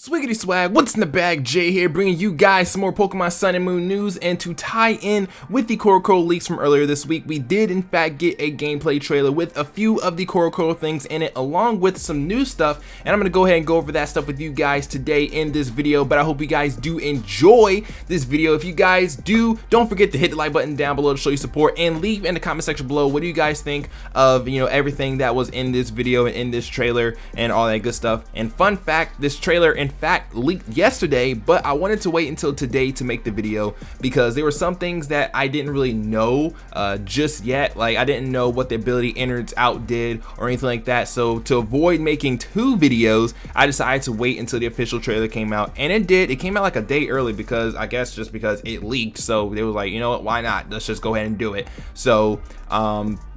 Swiggity swag, what's in the bag? Jay here, bringing you guys some more Pokemon Sun and Moon news. And to tie in with the Korokoro leaks from earlier this week, we did in fact get a gameplay trailer with a few of the Korokoro things in it, along with some new stuff. And I'm gonna go ahead and go over that stuff with you guys today in this video. But I hope you guys do enjoy this video. If you guys do, don't forget to hit the like button down below to show your support, and leave in the comment section below what do you guys think of everything that was in this video and in this trailer and all that good stuff. And fun fact, this trailer in fact leaked yesterday, but I wanted to wait until today to make the video because there were some things that I didn't really know just yet. Like, I didn't know what the ability innards out did or anything like that. So to avoid making two videos, I decided to wait until the official trailer came out, and it did. It came out like a day early because I guess just because it leaked. So they was like, you know what, why not? Let's just go ahead and do it. So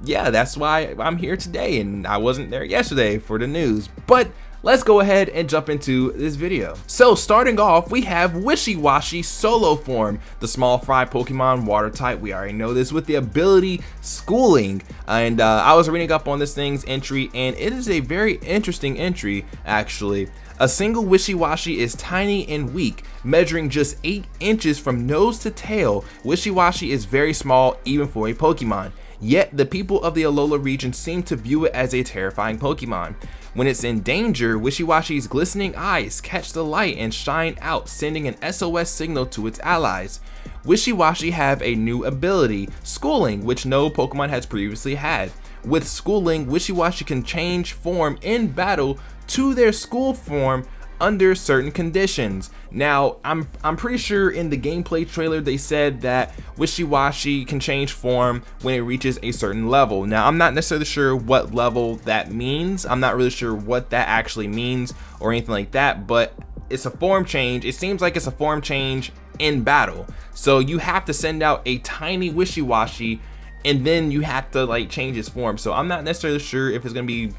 yeah, that's why I'm here today, and I wasn't there yesterday for the news. But let's go ahead and jump into this video. So starting off, we have Wishiwashi solo form, the small fry Pokemon, water type. We already know this with the ability schooling. And I was reading up on this thing's entry, and it is a very interesting entry actually. A single Wishiwashi is tiny and weak, measuring just 8 inches from nose to tail. Wishiwashi is very small even for a Pokemon. Yet the people of the Alola region seem to view it as a terrifying Pokemon. When it's in danger, Wishiwashi's glistening eyes catch the light and shine out, sending an SOS signal to its allies. Wishiwashi have a new ability, Schooling, which no Pokemon has previously had. With Schooling, Wishiwashi can change form in battle to their school form under certain conditions. Now, I'm pretty sure in the gameplay trailer they said that Wishiwashi can change form when it reaches a certain level. Now, I'm not necessarily sure what level that means. I'm not really sure what that actually means or anything like that, but it's a form change. It seems like it's a form change in battle. So you have to send out a tiny Wishiwashi, and then you have to like change its form. So I'm not necessarily sure if it's gonna be,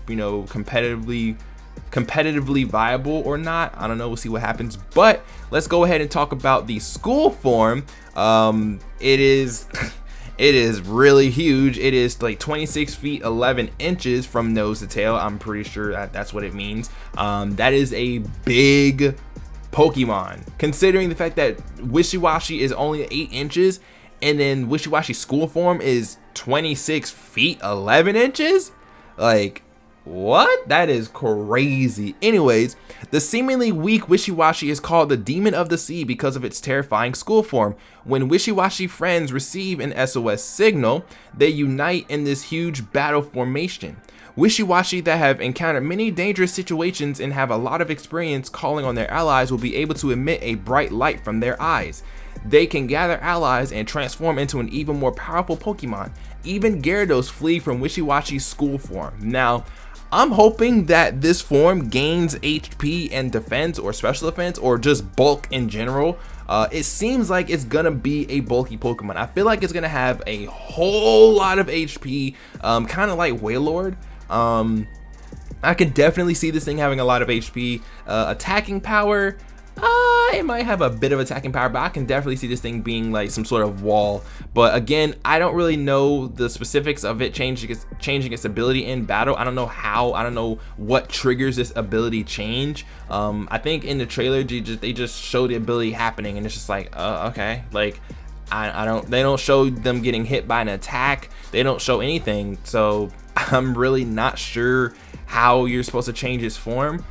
competitively viable or not. I don't know, we'll see what happens. But let's go ahead and talk about the school form. It is it is really huge. It is like 26 feet 11 inches from nose to tail. I'm pretty sure that's what it means. That is a big Pokemon, considering the fact that Wishiwashi is only 8 inches, and then Wishiwashi school form is 26 feet 11 inches. Like, what? That is crazy. Anyways, the seemingly weak Wishiwashi is called the Demon of the Sea because of its terrifying school form. When Wishiwashi friends receive an SOS signal, they unite in this huge battle formation. Wishiwashi that have encountered many dangerous situations and have a lot of experience calling on their allies will be able to emit a bright light from their eyes. They can gather allies and transform into an even more powerful Pokemon. Even Gyarados flee from Wishiwashi's school form. Now, I'm hoping that this form gains HP and defense or special defense or just bulk in general. It seems like it's gonna be a bulky Pokemon. I feel like it's gonna have a whole lot of HP, kind of like Wailord. I could definitely see this thing having a lot of HP. Attacking power, it might have a bit of attacking power, but I can definitely see this thing being like some sort of wall. But again, I don't really know the specifics of it changing its ability in battle. I don't know how. I don't know what triggers this ability change. I think in the trailer they just show the ability happening, and it's just like, okay, like they don't show them getting hit by an attack. They don't show anything, so I'm really not sure how you're supposed to change its form.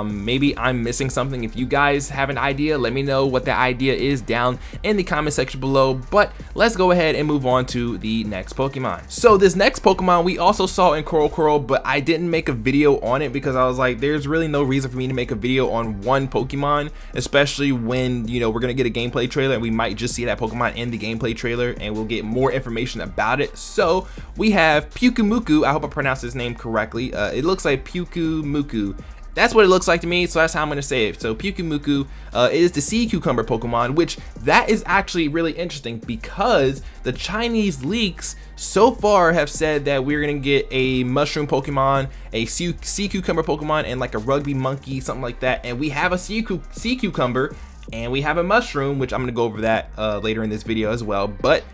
Maybe I'm missing something. If you guys have an idea, let me know what the idea is down in the comment section below. But let's go ahead and move on to the next Pokemon. So this next Pokemon we also saw in Korokoro, but I didn't make a video on it because I was like, there's really no reason for me to make a video on one Pokemon, especially when we're gonna get a gameplay trailer and we might just see that Pokemon in the gameplay trailer and we'll get more information about it. So we have Pyakumuku. I hope I pronounced his name correctly. It looks like Pyakumuku. That's what it looks like to me, so that's how I'm gonna say it. So Pyakumuku is the sea cucumber Pokemon, which that is actually really interesting because the Chinese leaks so far have said that we're gonna get a mushroom Pokemon, a sea cucumber Pokemon, and like a rugby monkey, something like that. And we have a sea cucumber and we have a mushroom, which I'm gonna go over that later in this video as well. But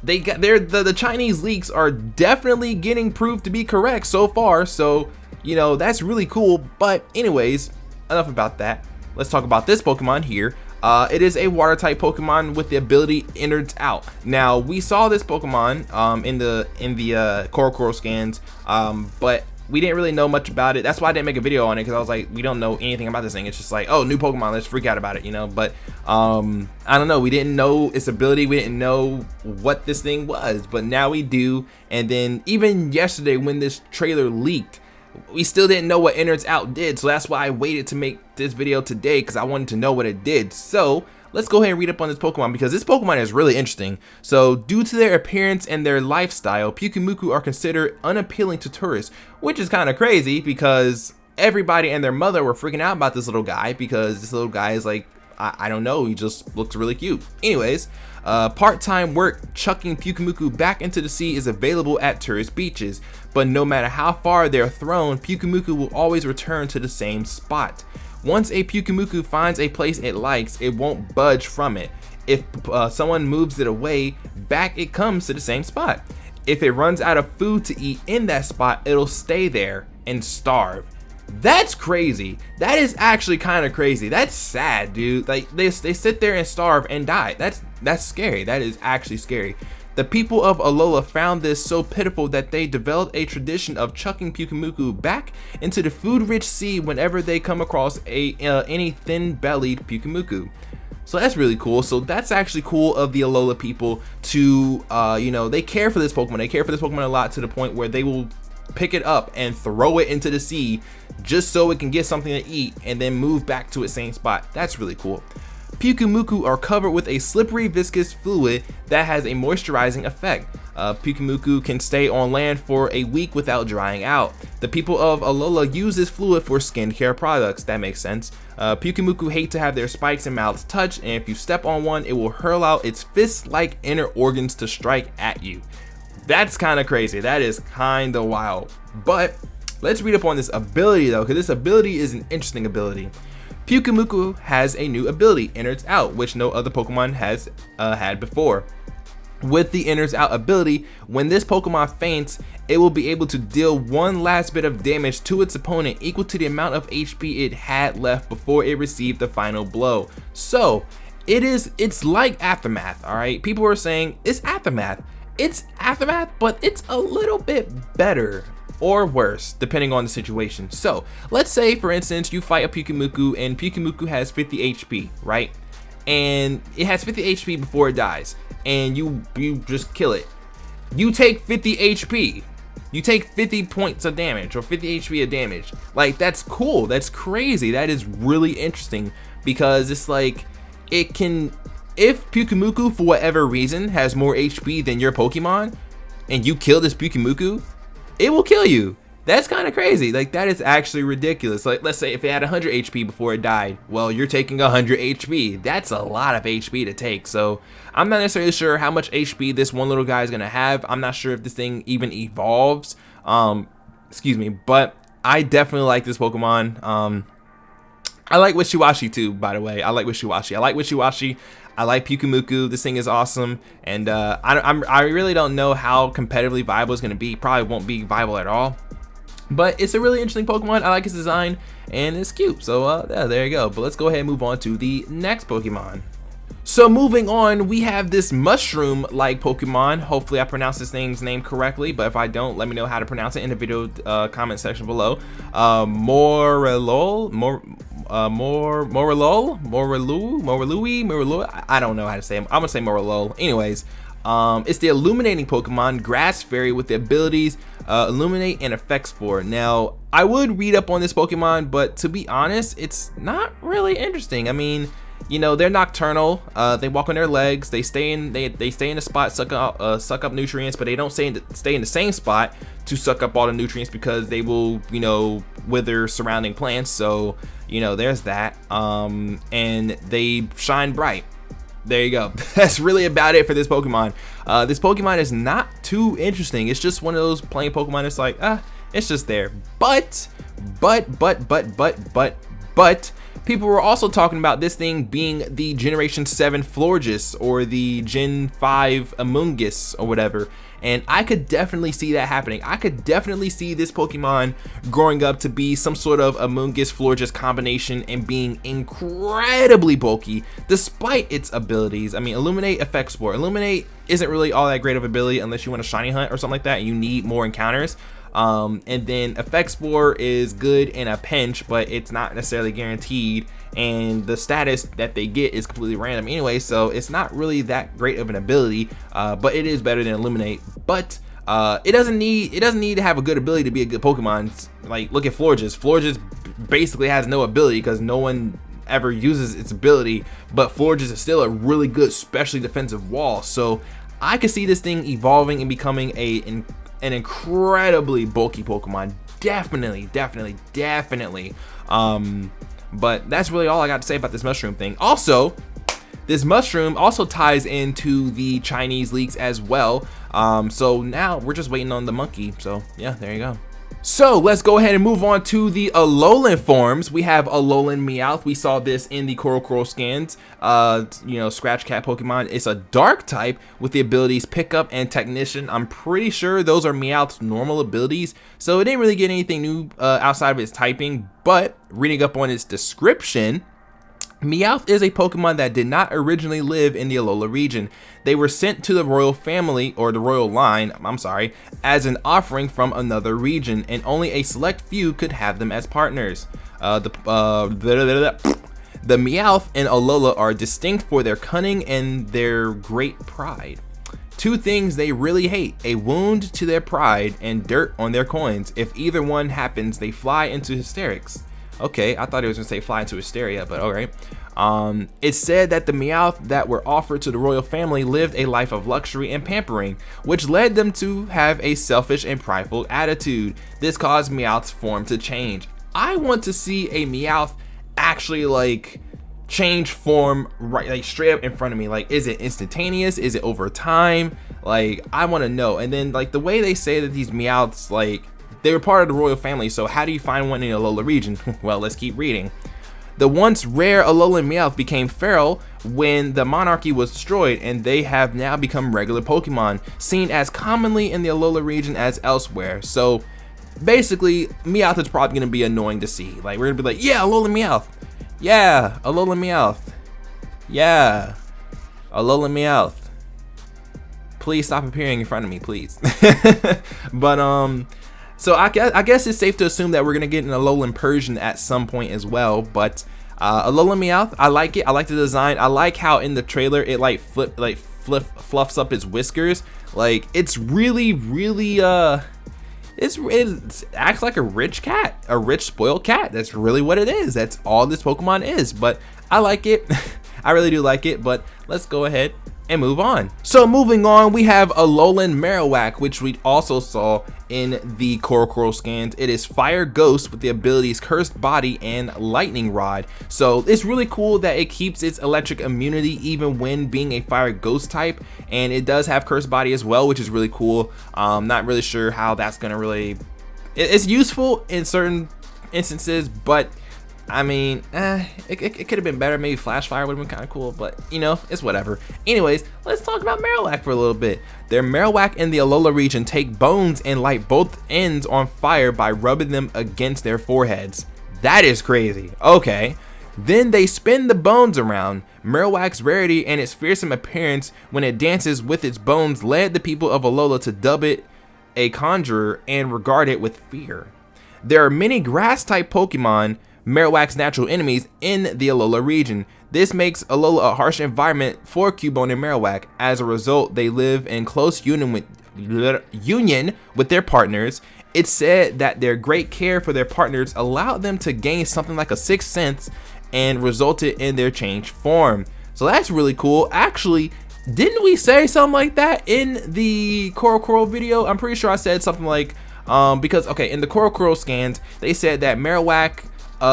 the Chinese leaks are definitely getting proved to be correct so far. So that's really cool. But anyways, enough about that. let's talk about this Pokemon here. It is a water type Pokemon with the ability Innards Out. Now we saw this Pokemon in the Coral scans, but we didn't really know much about it. That's why I didn't make a video on it, because I was like, we don't know anything about this thing. It's just like, oh, new Pokemon, let's freak out about it, you know. But I don't know, we didn't know its ability, we didn't know what this thing was, but now we do. And then even yesterday when this trailer leaked, we still didn't know what Innards Out did, so that's why I waited to make this video today, because I wanted to know what it did. So let's go ahead and read up on this Pokemon, because this Pokemon is really interesting. So due to their appearance and their lifestyle, Pyakumuku are considered unappealing to tourists, which is kind of crazy because everybody and their mother were freaking out about this little guy, because this little guy is like, I don't know, he just looks really cute. Anyways, part-time work chucking Pyakumuku back into the sea is available at tourist beaches, but no matter how far they're thrown, Pyakumuku will always return to the same spot. Once a Pyakumuku finds a place it likes, it won't budge from it. If someone moves it away, back it comes to the same spot. If it runs out of food to eat in that spot, it'll stay there and starve. That's crazy. That is actually kind of crazy. That's sad, dude. Like they sit there and starve and die. That's scary. That is actually scary. The people of Alola found this so pitiful that they developed a tradition of chucking Pyakumuku back into the food-rich sea whenever they come across any thin-bellied Pyakumuku. So that's really cool. So that's actually cool of the Alola people to, you know, they care for this Pokemon. They care for this Pokemon a lot, to the point where they will pick it up and throw it into the sea just so it can get something to eat and then move back to its same spot. That's really cool. Pyakumuku are covered with a slippery viscous fluid that has a moisturizing effect. Pyakumuku can stay on land for a week without drying out. The people of Alola use this fluid for skincare products. That makes sense. Pyakumuku hate to have their spikes and mouths touched, and if you step on one, it will hurl out its fist-like inner organs to strike at you. That's kind of crazy. That is kind of wild. But let's read up on this ability though, because this ability is an interesting ability. Pyakumuku has a new ability, Innards Out, which no other Pokemon has had before. With the Innards Out ability, when this Pokemon faints, it will be able to deal one last bit of damage to its opponent equal to the amount of HP it had left before it received the final blow. So it's like Aftermath. All right, people are saying it's Aftermath. It's Aftermath, but it's a little bit better or worse depending on the situation. So let's say, for instance, you fight a Pyakumuku and Pyakumuku has 50 HP, right? And it has 50 HP before it dies, and you just kill it. You take 50 HP. You take 50 points of damage, or 50 HP of damage. Like, that's cool. That's crazy. That is really interesting, because it's like, it can, if Pyakumuku for whatever reason has more HP than your Pokemon, and you kill this Pyakumuku, it will kill you. That's kind of crazy. Like, that is actually ridiculous. Like, let's say if it had 100 HP before it died, well, you're taking 100 HP. That's a lot of HP to take. So I'm not necessarily sure how much HP this one little guy is gonna have. I'm not sure if this thing even evolves. Excuse me, but I definitely like this Pokemon. I like Wishiwashi too, by the way. I like Wishiwashi. I like Pyakumuku. This thing is awesome, and I really don't know how competitively viable it's gonna be. Probably won't be viable at all. But it's a really interesting Pokemon. I like its design, and it's cute. So yeah, there you go. But let's go ahead and move on to the next Pokemon. So moving on, we have this mushroom-like Pokemon. Hopefully I pronounced this thing's name correctly, but if I don't, let me know how to pronounce it in the video comment section below. Morelol, I don't know how to say it. I'm gonna say Morelol. Anyways, it's the illuminating Pokemon, Grass Fairy, with the abilities Illuminate and Effect Spore. Now, I would read up on this Pokemon, but to be honest, it's not really interesting. I mean, you know, they're nocturnal. They walk on their legs. They stay in a spot, suck up nutrients, but they don't stay in the same spot to suck up all the nutrients, because they will, you know, wither surrounding plants. So, you know, there's that. And they shine bright. There you go. That's really about it for this Pokemon. This Pokemon is not too interesting. It's just one of those plain Pokemon. It's like, it's just there. But People were also talking about this thing being the Generation 7 Florges or the Gen 5 Amoonguss or whatever. And I could definitely see that happening. I could definitely see this Pokemon growing up to be some sort of Amoonguss Florges combination and being incredibly bulky despite its abilities. I mean, Illuminate, Effect Spore. Illuminate isn't really all that great of ability unless you want to shiny hunt or something like that and you need more encounters. And then Effect Spore is good in a pinch, but it's not necessarily guaranteed, and the status that they get is completely random anyway, so it's not really that great of an ability, but it is better than Illuminate. But it doesn't need to have a good ability to be a good Pokemon. Like, look at Florges. Florges basically has no ability because no one ever uses its ability, but Florges is still a really good specially defensive wall. So I could see this thing evolving and becoming an incredibly bulky Pokemon. Definitely. But that's really all I got to say about this mushroom thing. Also, this mushroom also ties into the Chinese leaks as well. So now we're just waiting on the monkey. So yeah, there you go. So let's go ahead and move on to the Alolan forms. We have Alolan Meowth. We saw this in the Coral scans. You know, Scratch Cat Pokemon. It's a dark type with the abilities Pickup and Technician. I'm pretty sure those are Meowth's normal abilities, so it didn't really get anything new outside of its typing. But reading up on its description, Meowth is a Pokemon that did not originally live in the Alola region. They were sent to the royal family, or the royal line, I'm sorry, as an offering from another region, and only a select few could have them as partners. The Meowth and Alola are distinct for their cunning and their great pride. Two things they really hate: a wound to their pride and dirt on their coins. If either one happens, they fly into hysterics. Okay, I thought it was gonna say fly into hysteria, but alright. It said that the Meowth that were offered to the royal family lived a life of luxury and pampering, which led them to have a selfish and prideful attitude. This caused Meowth's form to change. I want to see a Meowth actually like change form right, like straight up in front of me. Like, is it instantaneous? Is it over time? Like, I want to know. And then like the way they say that these Meowths, like, they were part of the royal family, so how do you find one in the Alola region? Well, let's keep reading. The once rare Alolan Meowth became feral when the monarchy was destroyed, and they have now become regular Pokemon, seen as commonly in the Alola region as elsewhere. So basically, Meowth is probably going to be annoying to see. Like, we're going to be like, yeah, Alolan Meowth. Yeah, Alolan Meowth. Yeah, Alolan Meowth. Please stop appearing in front of me, please. But, so I guess it's safe to assume that we're gonna get an Alolan Persian at some point as well. But Alolan Meowth, I like it. I like the design. I like how in the trailer it fluffs up its whiskers. Like, it's really it acts like a rich cat, a rich spoiled cat. That's really what it is. That's all this Pokemon is. But I like it. I really do like it. But let's go ahead and move on. So moving on, we have Alolan Marowak, which we also saw in the Coral scans. It is Fire Ghost with the abilities Cursed Body and Lightning Rod. So it's really cool that it keeps its electric immunity even when being a Fire Ghost type, and it does have Cursed Body as well, which is really cool. Not really sure how that's gonna really, it's useful in certain instances, but I mean, it could have been better. Maybe Flash Fire would have been kind of cool, but you know, it's whatever. Anyways, let's talk about Marowak for a little bit. Their Marowak in the Alola region take bones and light both ends on fire by rubbing them against their foreheads. That is crazy. Okay. Then they spin the bones around. Marowak's rarity and its fearsome appearance when it dances with its bones led the people of Alola to dub it a conjurer and regard it with fear. There are many grass-type Pokemon, Marowak's natural enemies, in the Alola region. This makes Alola a harsh environment for Cubone and Marowak. As a result, they live in close union with their partners. It's said that their great care for their partners allowed them to gain something like a sixth sense and resulted in their changed form. So that's really cool. Actually, didn't we say something like that in the Coral video? I'm pretty sure I said something like, because, okay, in the Coral scans, they said that Marowak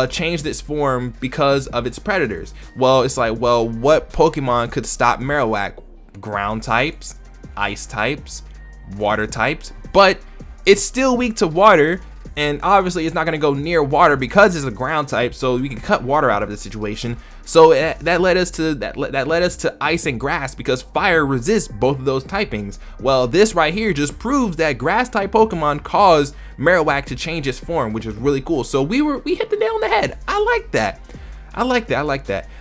changed its form because of its predators. Well, it's like, well, what Pokemon could stop Marowak? Ground types, ice types, water types, but it's still weak to water. and obviously it's not going to go near water because it's a ground type, so we can cut water out of the situation. So that led us to ice and grass, because fire resists both of those typings. Well, this right here just proves that grass type Pokemon caused Marowak to change its form, which is really cool. So we hit the nail on the head. I like that.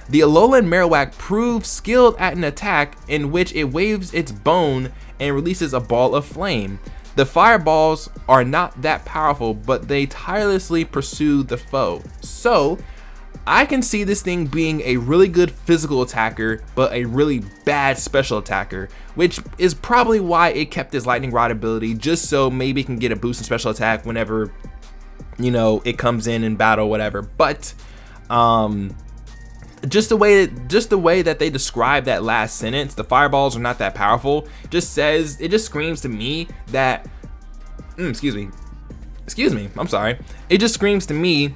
The Alolan Marowak proves skilled at an attack in which it waves its bone and releases a ball of flame. The fireballs are not that powerful, but they tirelessly pursue the foe. So I can see this thing being a really good physical attacker, but a really bad special attacker, which is probably why it kept its lightning rod ability, just so maybe it can get a boost in special attack whenever, you know, it comes in battle, whatever. But just the way that they describe that last sentence, the fireballs are not that powerful, it just screams to me that excuse me, I'm sorry, it just screams to me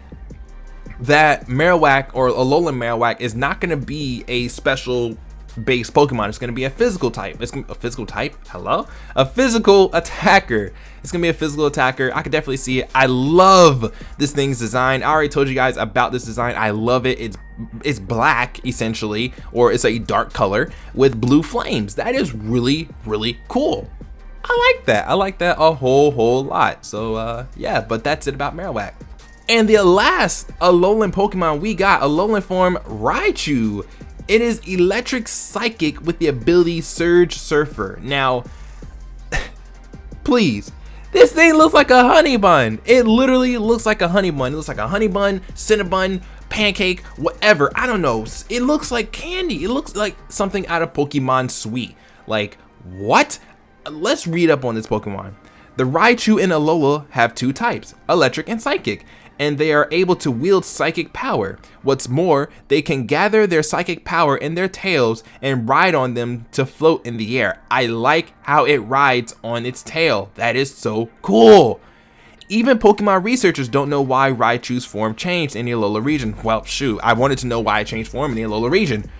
that Marowak, or Alolan Marowak, is not going to be a special base Pokemon. It's going to be a physical type. It's a physical type. Hello? A physical attacker. It's going to be a physical attacker. I can definitely see it. I love this thing's design. I already told you guys about this design. I love it. It's black, essentially, or it's a dark color with blue flames. That is really, really cool. I like that. I like that a whole lot. So, yeah, but that's it about Marowak. And the last Alolan Pokemon we got, Alolan form Raichu. It is electric psychic with the ability Surge Surfer. Now, please, this thing looks like a honey bun. It literally looks like a honey bun. It looks like a honey bun, cinnabon, pancake, whatever. I don't know. It looks like candy. It looks like something out of Pokemon Sweet. Like, what? Let's read up on this Pokemon. The Raichu and Alola have two types, electric and psychic, and they are able to wield psychic power. What's more, they can gather their psychic power in their tails and ride on them to float in the air. I like how it rides on its tail. That is so cool. Even Pokemon researchers don't know why Raichu's form changed in the Alola region. Well, shoot, I wanted to know why it changed form in the Alola region.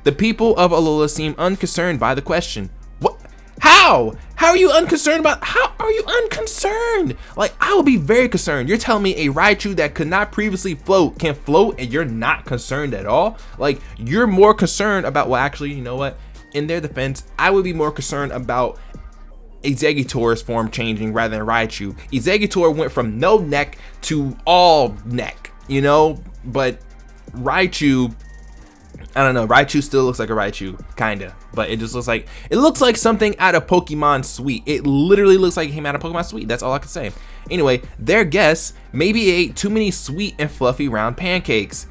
The people of Alola seem unconcerned by the question. What? How? How are you unconcerned how are you unconcerned? Like, I will be very concerned. You're telling me a Raichu that could not previously float can float and you're not concerned at all? Like, you're more concerned about, well, actually, you know what? In their defense, I would be more concerned about Exeggutor's form changing rather than Raichu. Exeggutor went from no neck to all neck, you know? But Raichu, I don't know, Raichu still looks like a Raichu, kinda, but it just looks like something out of Pokemon Sweet. It literally looks like it came out of Pokemon Sweet. That's all I can say. Anyway, their guess, maybe it ate too many sweet and fluffy round pancakes.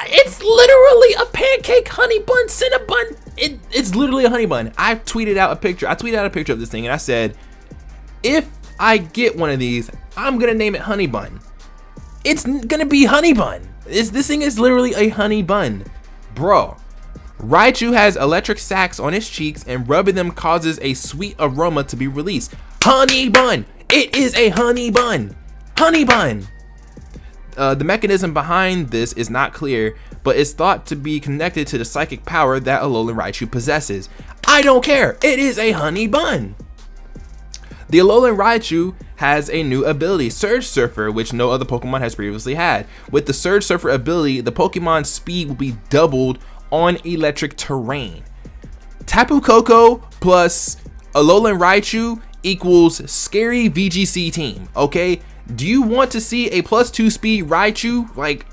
It's literally a pancake, honey bun, cinnabon. It's literally a honey bun. I tweeted out a picture of this thing and I said, if I get one of these, I'm gonna name it Honey Bun. It's gonna be Honey Bun. This thing is literally a honey bun. Bro, Raichu has electric sacs on its cheeks and rubbing them causes a sweet aroma to be released. Honey bun. It is a honey bun. Honey bun. The mechanism behind this is not clear, but it's thought to be connected to the psychic power that Alolan Raichu possesses. I don't care. It is a honey bun. The Alolan Raichu has a new ability, Surge Surfer, which no other Pokemon has previously had. With the Surge Surfer ability, the Pokemon's speed will be doubled on electric terrain. Tapu Koko plus Alolan Raichu equals scary VGC team, okay? Do you want to see a +2 speed Raichu? Like,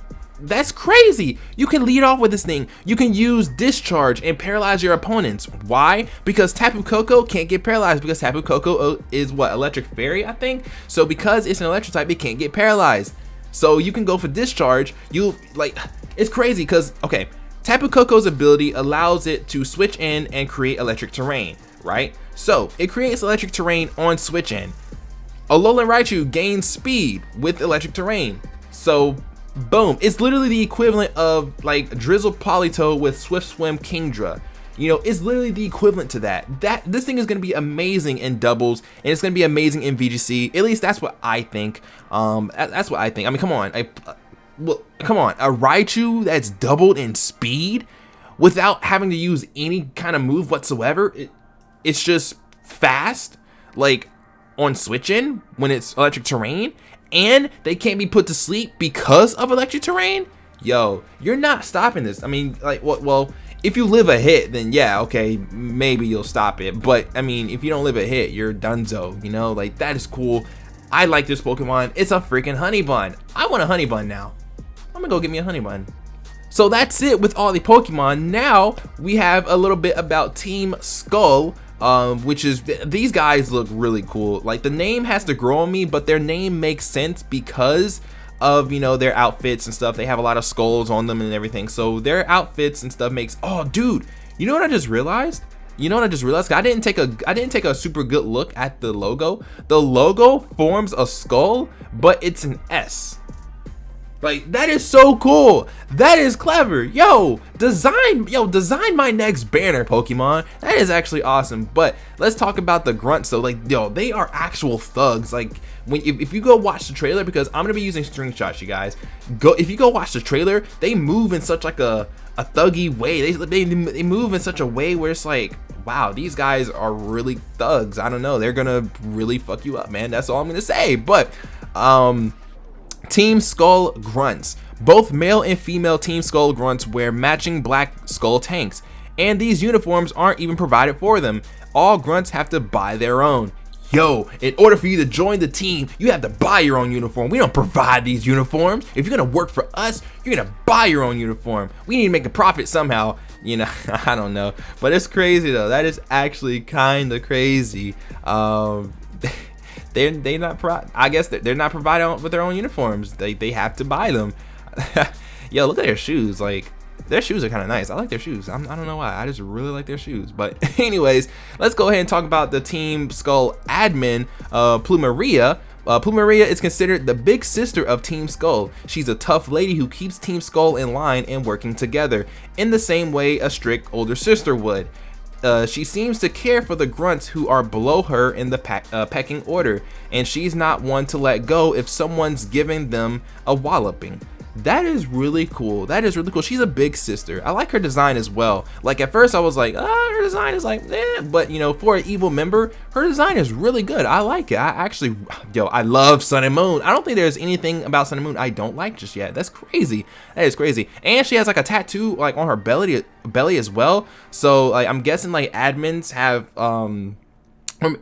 that's crazy. You can lead off with this thing. You can use Discharge and paralyze your opponents. Why? Because Tapu Koko can't get paralyzed, because Tapu Koko is what, Electric Fairy, I think? So because it's an electric type, it can't get paralyzed. So you can go for Discharge. It's crazy because, okay, Tapu Koko's ability allows it to switch in and create electric terrain, right? So it creates electric terrain on switch in. Alolan Raichu gains speed with electric terrain. So boom, it's literally the equivalent of like Drizzle Polito with Swift Swim Kingdra. You know, it's literally the equivalent to that. This thing is going to be amazing in doubles, and it's going to be amazing in VGC. At least that's what I think. That's what I think. I mean, come on. Come on. A Raichu that's doubled in speed without having to use any kind of move whatsoever. It's just fast. Like, on switching when it's electric terrain, and they can't be put to sleep because of electric terrain. Yo, you're not stopping this. I mean, like, what? Well, if you live a hit, then yeah, okay, maybe you'll stop it. But I mean, if you don't live a hit, you're donezo. You know, like, that is cool. I like this Pokemon. It's a freaking Honeybun. I want a Honeybun now. I'm gonna go get me a Honeybun. So that's it with all the Pokemon. Now we have a little bit about Team Skull, which is, these guys look really cool. Like, the name has to grow on me, but their name makes sense because of, you know, their outfits and stuff. They have a lot of skulls on them and everything. So their outfits and stuff makes, oh dude, you know what I just realized? I didn't take a super good look at the logo. The logo forms a skull, but it's an S. Like, that is so cool. That is clever. Yo, design my next banner, Pokemon. That is actually awesome. But let's talk about the grunts though. Like, yo, they are actual thugs. Like, if you go watch the trailer, because I'm gonna be using screenshots, you guys. If you go watch the trailer, they move in such like a thuggy way. They move in such a way where it's like, wow, these guys are really thugs. I don't know. They're gonna really fuck you up, man. That's all I'm gonna say. But Team Skull grunts. Both male and female Team Skull grunts wear matching black skull tanks, and these uniforms aren't even provided for them. All grunts have to buy their own. Yo, in order for you to join the team, you have to buy your own uniform. We don't provide these uniforms. If you're gonna work for us, you're gonna buy your own uniform. We need to make a profit somehow. You know, I don't know, but it's crazy though. That is actually kind of crazy. They're not provided with their own uniforms. They have to buy them. Yo, look at their shoes. Like, their shoes are kind of nice. I like their shoes. I don't know why. I just really like their shoes. But anyways, let's go ahead and talk about the Team Skull admin, Plumeria. Plumeria is considered the big sister of Team Skull. She's a tough lady who keeps Team Skull in line and working together in the same way a strict older sister would. She seems to care for the grunts who are below her in the pecking order, and she's not one to let go if someone's giving them a walloping. That is really cool. She's a big sister. I like her design as well. Like, at first I was like, her design is like, but you know, for an evil member, her design is really good. I like it. I love Sun and Moon. I don't think there's anything about Sun and Moon I don't like just yet. That's crazy. That is crazy. And she has like a tattoo like on her belly as well. So like, I'm guessing like admins have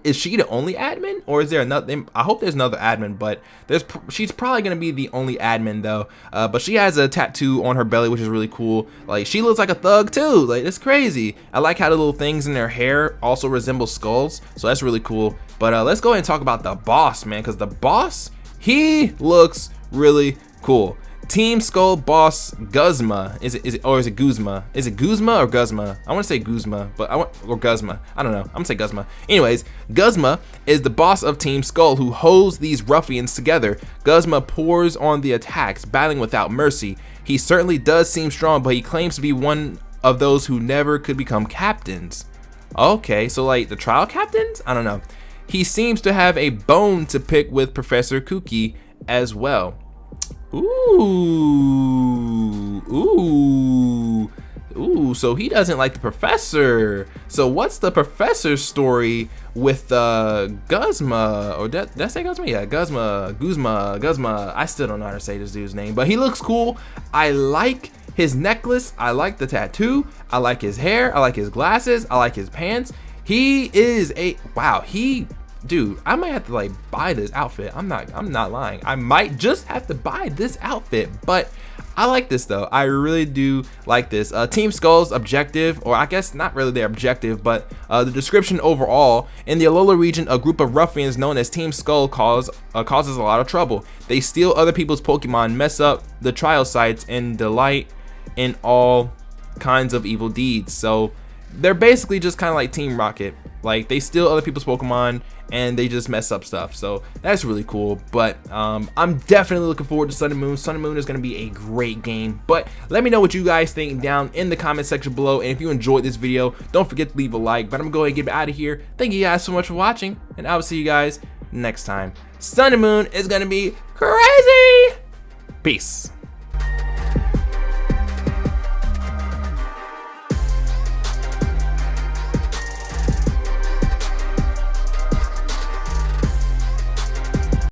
is she the only admin, or is there another? I hope there's another admin, but she's probably gonna be the only admin though. But she has a tattoo on her belly, which is really cool. Like, she looks like a thug too. Like, it's crazy. I like how the little things in their hair also resemble skulls, so that's really cool. But let's go ahead and talk about the boss, man, because the boss, he looks really cool. Team Skull boss Guzma. Is it Guzma? Is it Guzma or Guzma? I want to say Guzma, or Guzma. I don't know. I'm gonna say Guzma. Anyways, Guzma is the boss of Team Skull who holds these ruffians together. Guzma pours on the attacks, battling without mercy. He certainly does seem strong, but he claims to be one of those who never could become captains. Okay, so like the trial captains? I don't know. He seems to have a bone to pick with Professor Kuki as well. Ooh, so he doesn't like the professor. So what's the professor's story with Guzma? Or did I say Guzma? Yeah, Guzma. I still don't know how to say this dude's name, but he looks cool. I like his necklace. I like the tattoo. I like his hair. I like his glasses. I like his pants. He is dude, I might have to like buy this outfit. I'm not lying. I might just have to buy this outfit, but I like this though. I really do like this. Team Skull's objective, or I guess not really their objective, but the description overall: in the Alola region, a group of ruffians known as Team Skull causes a lot of trouble. They steal other people's Pokemon, mess up the trial sites, and delight in all kinds of evil deeds. So they're basically just kind of like Team Rocket. Like, they steal other people's Pokemon and they just mess up stuff. So that's really cool. But I'm definitely looking forward to Sun and Moon. Sun and Moon is going to be a great game. But let me know what you guys think down in the comment section below. And if you enjoyed this video, don't forget to leave a like. But I'm going to go ahead and get out of here. Thank you guys so much for watching, and I will see you guys next time. Sun and Moon is going to be crazy. Peace.